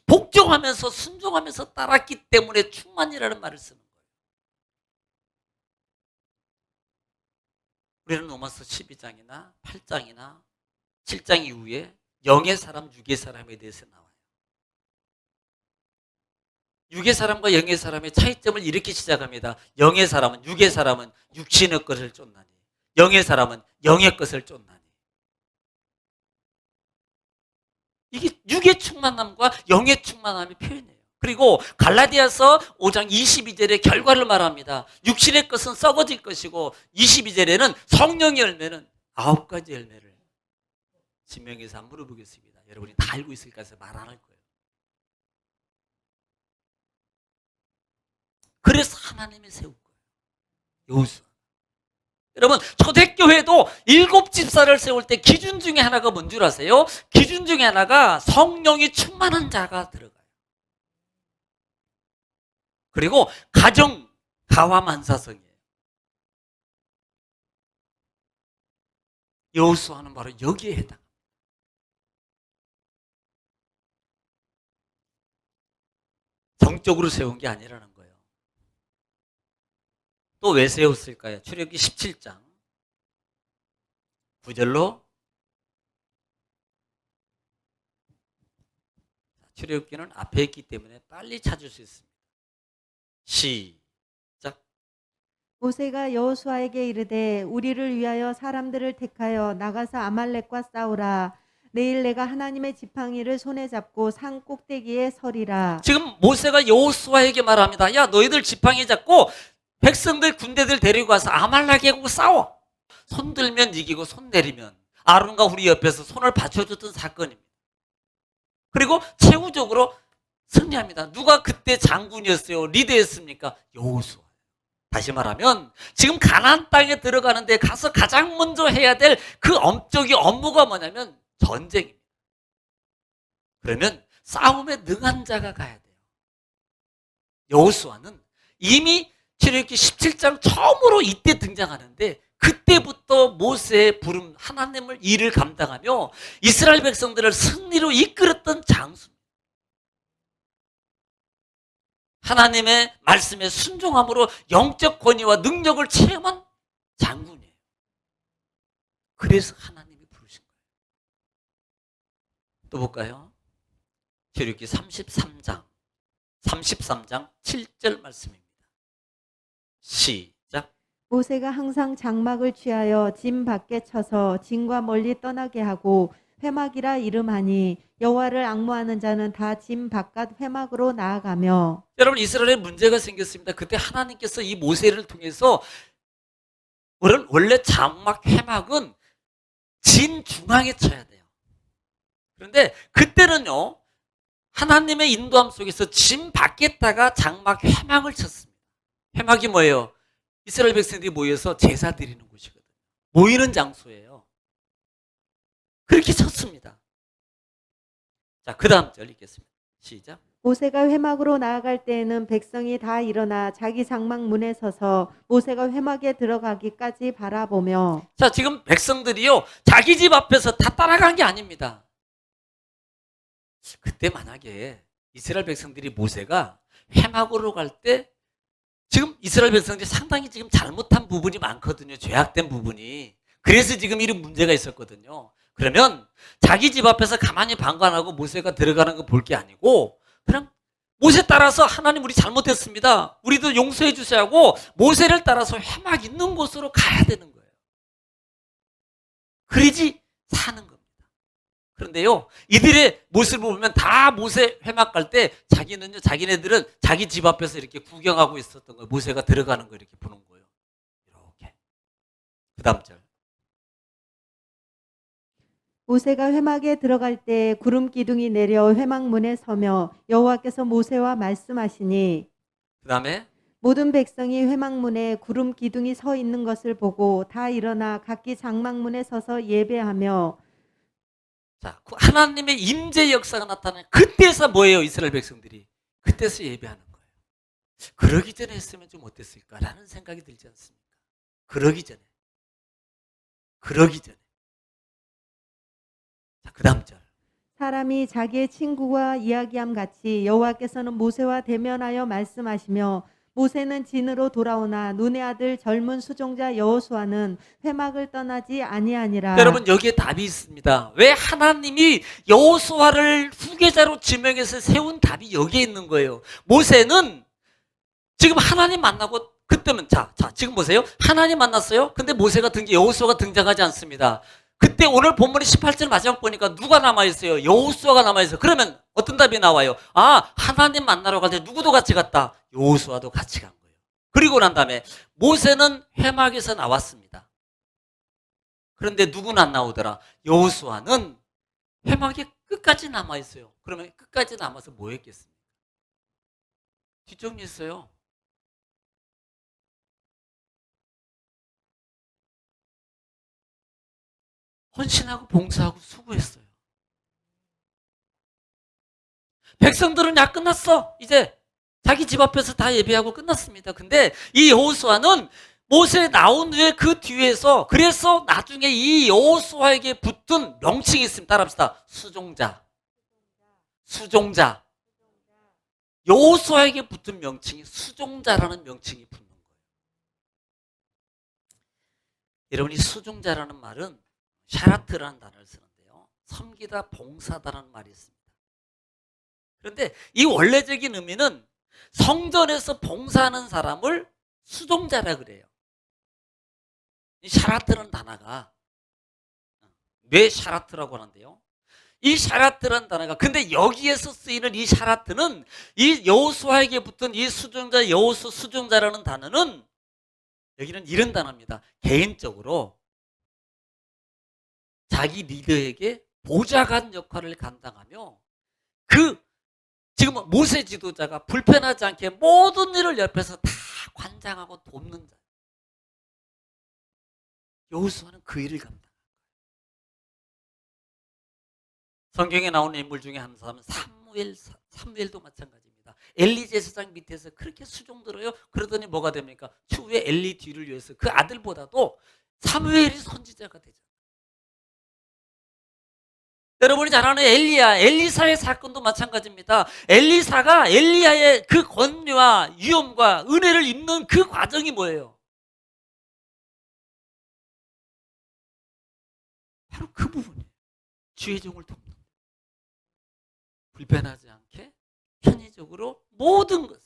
복종하면서 순종하면서 따랐기 때문에 충만이라는 말을 쓰는 거예요. 우리는 로마서 12장이나 8장이나 7장 이후에 영의 사람, 육의 사람에 대해서 나와요. 육의 사람과 영의 사람의 차이점을 이렇게 시작합니다. 영의 사람은, 육의 사람은 육신의 것을 쫓나니 영의 사람은 영의 것을 쫓나니. 이게 육의 충만함과 영의 충만함의 표현이에요. 그리고 갈라디아서 5장 22절의 결과를 말합니다. 육신의 것은 썩어질 것이고 22절에는 성령의 열매는 9가지 열매를 지명해서 한번 물어보겠습니다. 여러분이 다 알고 있을까 해서 말 안 할 거예요. 그래서 하나님이 세운 거예요. 여호수아. 여러분, 초대교회도 7집사를 세울 때 기준 중에 하나가 뭔 줄 아세요? 기준 중에 하나가 성령이 충만한 자가 들어가요. 그리고 가정, 가와만사성이에요. 여호수아는 바로 여기에 해당합니다. 정적으로 세운 게 아니라는 거예요. 또 왜 세웠을까요? 출애굽기 17장 9절로, 출애굽기는 앞에 있기 때문에 빨리 찾을 수 있습니다. 시작. 모세가 여호수아에게 이르되 우리를 위하여 사람들을 택하여 나가서 아말렉과 싸우라. 내일 내가 하나님의 지팡이를 손에 잡고 산 꼭대기에 서리라. 지금 모세가 여호수아에게 말합니다. 야, 너희들 지팡이 잡고 백성들 군대들 데리고 와서 아말렉하고 싸워. 손 들면 이기고 손 내리면, 아론과 우리 옆에서 손을 받쳐줬던 사건입니다. 그리고 최후적으로 승리합니다. 누가 그때 장군이었어요? 리더였습니까? 여호수아. 다시 말하면 지금 가나안 땅에 들어가는데 가서 가장 먼저 해야 될 그 업적이 업무가 뭐냐면 전쟁입니다. 그러면 싸움에 능한 자가 가야 돼요. 여호수아는 이미 출애굽기 17장 처음으로 이때 등장하는데 그때부터 모세의 부름, 하나님을 일을 감당하며 이스라엘 백성들을 승리로 이끌었던 장수입니다. 하나님의 말씀에 순종함으로 영적 권위와 능력을 체험한 장군이에요. 그래서 하나님이 부르신 거예요. 또 볼까요? 출애굽기 33장 7절 말씀입니다. 시작. 모세가 항상 장막을 취하여 진 밖에 쳐서 진과 멀리 떠나게 하고 회막이라 이름하니 여호와를 앙모하는 자는 다 진 바깥 회막으로 나아가며. 여러분, 이스라엘에 문제가 생겼습니다. 그때 하나님께서 이 모세를 통해서 원래 장막 회막은 진 중앙에 쳐야 돼요. 그런데 그때는요, 하나님의 인도함 속에서 진 밖에다가 장막 회막을 쳤습니다. 회막이 뭐예요? 이스라엘 백성들이 모여서 제사 드리는 곳이거든요. 모이는 장소예요. 그렇게 쳤습니다. 자, 그 다음 절 읽겠습니다. 시작. 모세가 회막으로 나아갈 때에는 백성이 다 일어나 자기 장막 문에 서서 모세가 회막에 들어가기까지 바라보며. 자, 지금 백성들이요, 자기 집 앞에서 다 따라간 게 아닙니다. 그때 만약에 이스라엘 백성들이 모세가 회막으로 갈 때 지금 이스라엘 백성들이 상당히 지금 잘못한 부분이 많거든요. 죄악된 부분이. 그래서 지금 이런 문제가 있었거든요. 그러면 자기 집 앞에서 가만히 방관하고 모세가 들어가는 거 볼 게 아니고 그냥 모세 따라서 하나님 우리 잘못했습니다. 우리도 용서해 주셔야 하고 모세를 따라서 회막 있는 곳으로 가야 되는 거예요. 그래야지 사는 겁니다. 그런데요, 이들의 모습을 보면 다 모세 회막 갈 때 자기네들은 자기 집 앞에서 이렇게 구경하고 있었던 거예요. 모세가 들어가는 거 이렇게 보는 거예요. 이렇게. 그 다음 절. 모세가 회막에 들어갈 때 구름 기둥이 내려 회막 문에 서며 여호와께서 모세와 말씀하시니. 그 다음에 모든 백성이 회막 문에 구름 기둥이 서 있는 것을 보고 다 일어나 각기 장막 문에 서서 예배하며. 자, 하나님의 임재 역사가 나타나는 그때서 뭐예요? 이스라엘 백성들이 그때서 예배하는 거예요. 그러기 전에 했으면 좀 어땠을까라는 생각이 들지 않습니까? 그러기 전에. 자, 그 다음 절. 사람이 자기의 친구와 이야기함 같이 여호와께서는 모세와 대면하여 말씀하시며 모세는 진으로 돌아오나 눈의 아들 젊은 수종자 여호수아는 회막을 떠나지 아니하니라. 여러분, 여기에 답이 있습니다. 왜 하나님이 여호수아를 후계자로 지명해서 세운 답이 여기에 있는 거예요. 모세는 지금 하나님 만나고 그때면 자 지금 보세요. 하나님 만났어요. 근데 여호수아가 등장하지 않습니다. 그때 오늘 본문의 18절 마지막 보니까 누가 남아있어요? 여호수아가 남아있어요. 그러면 어떤 답이 나와요? 아, 하나님 만나러 갈 때 누구도 같이 갔다? 여호수아도 같이 간 거예요. 그리고 난 다음에 모세는 회막에서 나왔습니다. 그런데 누구는 안 나오더라? 여호수아는 회막에 끝까지 남아있어요. 그러면 끝까지 남아서 뭐 했겠습니까? 뒷정리했어요. 헌신하고 봉사하고 수고했어요. 백성들은 야 끝났어. 이제 자기 집 앞에서 다 예배하고 끝났습니다. 근데 이 여호수아는 모세 나온 후에 그 뒤에서 그래서 나중에 이 여호수아에게 붙은 명칭이 있습니다. 따라합시다. 수종자. 여호수아에게 붙은 명칭이 수종자라는 명칭이 붙는 거예요. 여러분, 이 수종자라는 말은 샤라트라는 단어를 쓰는데요. 섬기다, 봉사다라는 말이 있습니다. 그런데 이 원래적인 의미는 성전에서 봉사하는 사람을 수종자라 그래요. 이 샤라트라는 단어가 왜 샤라트라고 하는데요? 이 샤라트라는 단어가 근데 여기에서 쓰이는 이 샤라트는 이 여호수아에게 붙은 이 수종자 여호수 수종자라는 단어는 여기는 이런 단어입니다. 개인적으로 자기 리더에게 보좌관 역할을 감당하며 지금 모세 지도자가 불편하지 않게 모든 일을 옆에서 다 관장하고 돕는 자. 여호수아는 그 일을 감당합니다. 성경에 나오는 인물 중에 한 사람은 사무엘도 마찬가지입니다. 엘리 제사장 밑에서 그렇게 수종 들어요. 그러더니 뭐가 됩니까? 추후에 엘리 뒤를 위해서 그 아들보다도 사무엘이 선지자가 되죠. 여러분이 잘 아는 엘리사의 사건도 마찬가지입니다. 엘리사가 엘리야의 그 권위와 위엄과 은혜를 입는 그 과정이 뭐예요? 바로 그 부분이에요. 주의 종을 돕는. 불편하지 않게 편의적으로 모든 것을.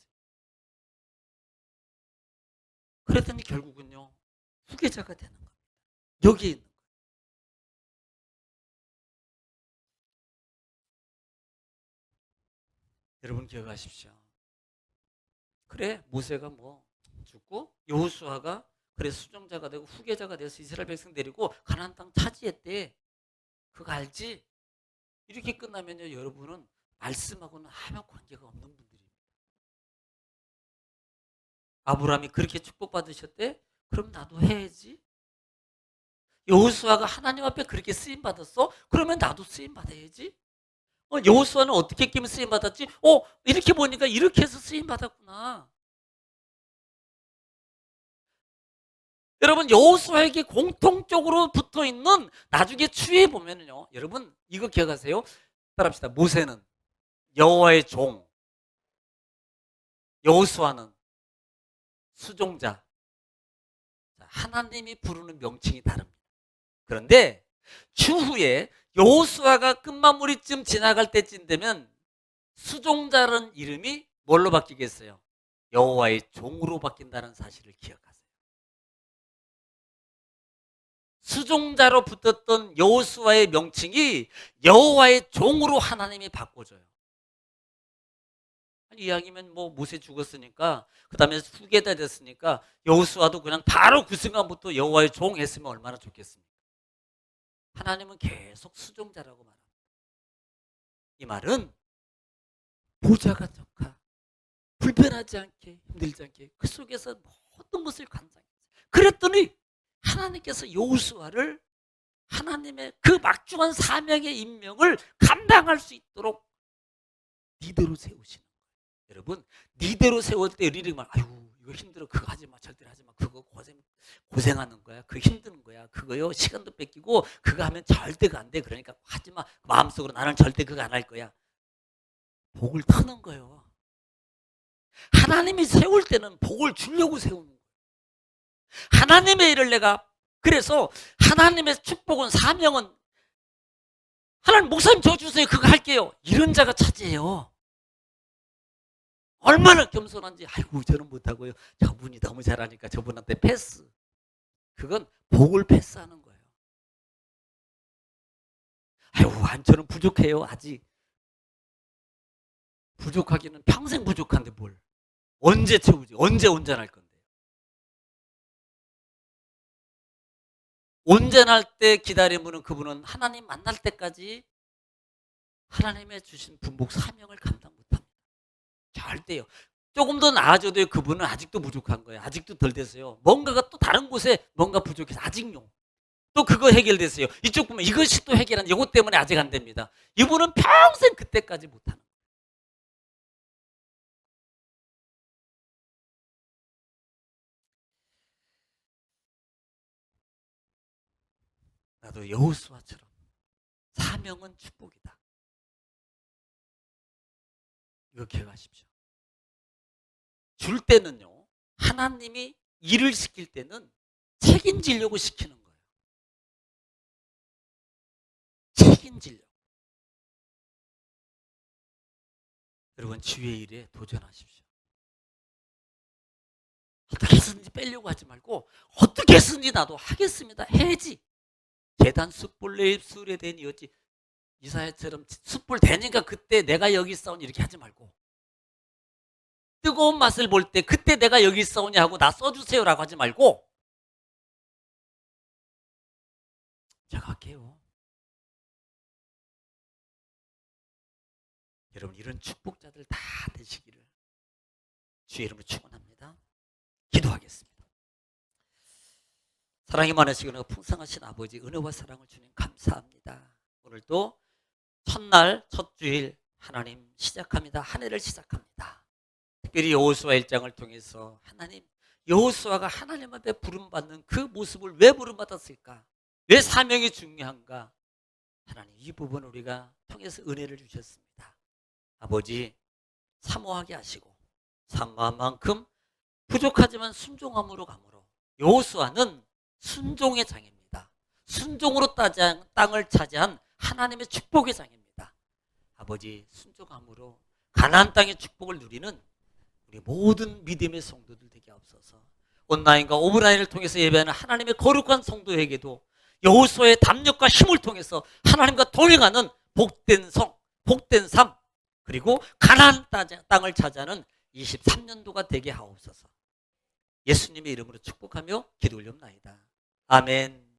그랬더니 결국은요, 후계자가 되는 겁니다. 여기에 있는 거예요. 여러분 기억하십시오. 그래, 모세가 뭐 죽고 여호수아가 그래 수종자가 되고 후계자가 돼서 이스라엘 백성 데리고 가나안 땅 차지했대. 그거 알지? 이렇게 끝나면요, 여러분은 말씀하고는 아무 관계가 없는 분들입니다. 아브라함이 그렇게 축복받으셨대? 그럼 나도 해야지. 여호수아가 하나님 앞에 그렇게 쓰임 받았어? 그러면 나도 쓰임 받아야지. 여호수아는 어떻게 끼면 쓰임 받았지? 이렇게 보니까 이렇게 해서 쓰임 받았구나. 여러분 여호수아에게 공통적으로 붙어 있는 나중에 추후에 보면은요, 여러분 이거 기억하세요. 따라합시다. 모세는 여호와의 종, 여호수아는 수종자. 하나님이 부르는 명칭이 다릅니다. 그런데 추후에 여호수아가 끝마무리쯤 지나갈 때쯤 되면 수종자라는 이름이 뭘로 바뀌겠어요? 여호와의 종으로 바뀐다는 사실을 기억하세요. 수종자로 붙었던 여호수아의 명칭이 여호와의 종으로 하나님이 바꿔줘요. 이야기면 뭐 모세 죽었으니까 그 다음에 후계자 됐으니까 여호수아도 그냥 바로 그 순간부터 여호와의 종 했으면 얼마나 좋겠습니까? 하나님은 계속 수종자라고 말합니다. 이 말은 보좌가 적하 불편하지 않게 힘들지 않게 그 속에서 모든 것을 감당했어요. 그랬더니 하나님께서 여호수아를 하나님의 그 막중한 사명의 임명을 감당할 수 있도록 니대로 세우시는 거예요. 여러분 니대로 세울 때 우리는 막 아유 이거 힘들어 그거 하지 마 절대 하지 마 그거 고생하는 거야 그거 힘든 거야 그거요 시간도 뺏기고 그거 하면 절대 그거 안 돼 그러니까 하지 마 마음속으로 나는 절대 그거 안 할 거야. 복을 터는 거예요. 하나님이 세울 때는 복을 주려고 세우는 거예요. 하나님의 일을 내가 그래서 하나님의 축복은 사명은 하나님 목사님 저 주세요 그거 할게요 이런 자가 차지해요. 얼마나 겸손한지 아이고 저는 못하고요 저분이 너무 잘하니까 저분한테 패스. 그건 복을 패스하는 거예요. 아이고 저는 부족해요 아직. 부족하기는 평생 부족한데 뭘 언제 채우지 언제 온전할 건데. 온전할 때 기다리면 그분은 하나님 만날 때까지 하나님의 주신 분복 사명을 감당 못합니다. 절대요. 조금 더 나아져도 그분은 아직도 부족한 거예요. 아직도 덜 됐어요. 뭔가가 또 다른 곳에 뭔가 부족해서 아직요. 또 그거 해결됐어요. 이쪽 보면 이것이 또 해결한 이것 때문에 아직 안 됩니다. 이분은 평생 그때까지 못하는 거예요. 나도 여호수아처럼 사명은 축복이다. 이거 기억하십시오. 줄 때는요. 하나님이 일을 시킬 때는 책임지려고 시키는 거예요. 책임지려고. 여러분 주의 일에 도전하십시오. 어떻게 해서든지 빼려고 하지 말고 어떻게 해서든지 나도 하겠습니다. 해야지. 계단 숯불 내 입술에 대니었지. 이사야처럼 숯불 되니까 그때 내가 여기 있사오니 이렇게 하지 말고 뜨거운 맛을 볼 때 그때 내가 여기 있사오니 하고 나 써주세요라고 하지 말고 제가 할게요. 여러분 이런 축복자들 다 되시기를 주의 이름으로 축원합니다. 기도하겠습니다. 사랑이 많으시고 풍성하신 아버지 은혜와 사랑을 주님 감사합니다. 오늘도 첫날 첫 주일 하나님 시작합니다. 한 해를 시작합니다. 특별히 여호수아 1장을 통해서 하나님, 여호수아가 하나님 앞에 부름받는 그 모습을 왜 부름받았을까? 왜 사명이 중요한가? 하나님, 이 부분 우리가 통해서 은혜를 주셨습니다. 아버지, 사모하게 하시고 사모한 만큼 부족하지만 순종함으로 감으로 여호수아는 순종의 장입니다. 순종으로 땅을 차지한 하나님의 축복의 장입니다. 아버지, 순종함으로 가나안 땅의 축복을 누리는 우리 모든 믿음의 성도들 되게 없어서 온라인과 오프라인을 통해서 예배하는 하나님의 거룩한 성도에게도 여호수아의 담력과 힘을 통해서 하나님과 동행하는 복된 성, 복된 삶, 그리고 가나안 땅을 차지하는 23년도가 되게 하옵소서. 예수님의 이름으로 축복하며 기도 올려옵나이다. 아멘.